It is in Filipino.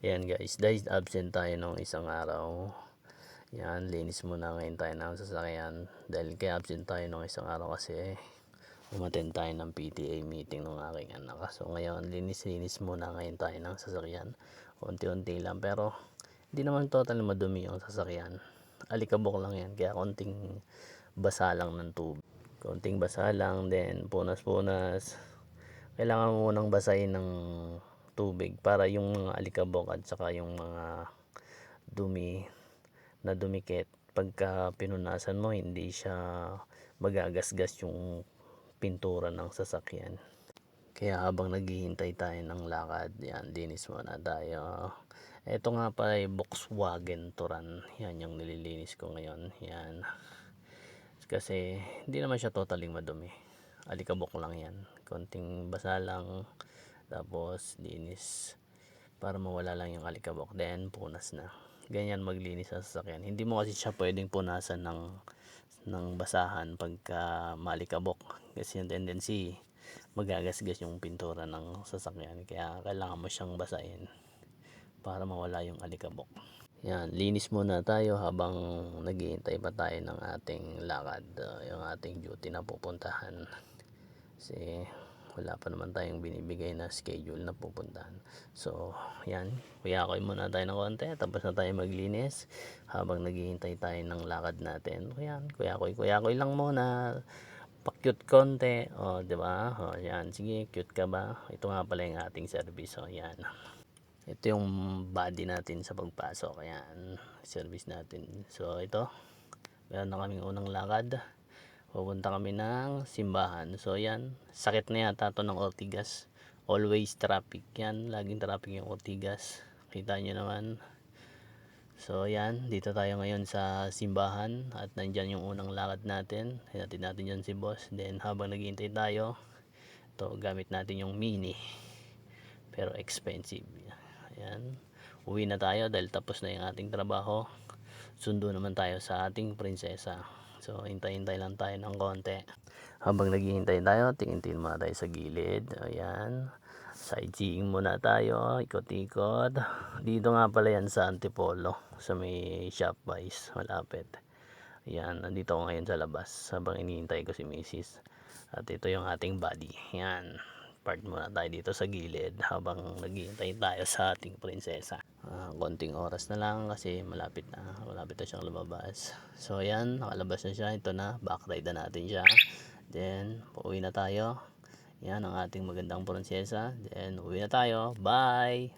Ayan guys, dahil absent tayo nung isang araw. Yan, linis muna ngayon tayo ng sasakyan. Dahil kaya absent tayo nung isang araw kasi umattend tayo ng PTA meeting ng aking anak. So ngayon, linis muna ngayon tayo ng sasakyan. Unti-unti lang, pero hindi naman total madumi yung sasakyan. Alikabok lang yan, kaya konting basa lang ng tubig. Konting basa lang, then punas-punas. Kailangan mo munang basahin ng tubig para yung mga alikabok at saka yung mga dumi na dumikit, pagka pinunasan mo hindi siya magagasgas yung pintura ng sasakyan. Kaya habang naghihintay tayo ng lakad, yan, linis muna tayo. Ito nga pala ay Volkswagen Touran, yan yung nililinis ko ngayon. Yan, kasi hindi naman siya totally madumi, alikabok lang yan, konting basa lang, tapos linis para mawala lang yung alikabok, then punas na. Ganyan maglinis sa sasakyan. Hindi mo kasi siya pwedeng punasan ng basahan pagka malikabok, kasi yung tendency magagasgas yung pintura ng sasakyan, kaya kailangan mo siyang basahin para mawala yung alikabok. Yan, linis muna tayo habang naghihintay pa tayo ng ating lakad, yung ating duty na pupuntahan. Kasi wala pa naman tayong binibigay na schedule na pupuntahan. So yan, kuyakoy muna tayo ng konti, tapos na tayo maglinis habang naghihintay tayo ng lakad natin. Yan, kuyakoy lang muna, pa-cute konti, o di ba? O yan, sige, cute ka ba? Ito nga pala yung ating service. O yan, ito yung body natin sa pagpasok. Ayan, service natin. So ito, meron na kaming unang lakad, pupunta kami ng simbahan. So yan, sakit na yata to ng Ortigas, always traffic yan, laging traffic yung Ortigas, kita nyo naman. So yan, dito tayo ngayon sa simbahan at nandyan yung unang lakad natin. Hinatid natin dyan si boss. Then habang naghihintay tayo, to gamit natin yung mini, pero expensive. Ayan, uwi na tayo dahil tapos na yung ating trabaho. Sundo naman tayo sa ating prinsesa. So hintay-hintay lang tayo ng konti. Habang naghihintay tayo, tingin-tingin muna tayo sa gilid. Ayan, sightseeing muna tayo, ikot-ikot. Dito nga pala yan sa Antipolo, sa may Shopwise malapit. Ayan, nandito ako ngayon sa labas habang inihintay ko si Mrs. At ito yung ating body. Ayan, part muna tayo dito sa gilid habang naghihintay tayo sa ating prinsesa. Konting oras na lang kasi malapit na siyang lumabas. So ayan, nakalabas na siya. Ito na, backride na natin siya. Then pauwi na tayo. Yan ang ating magandang prinsesa. Then uwi na tayo, bye.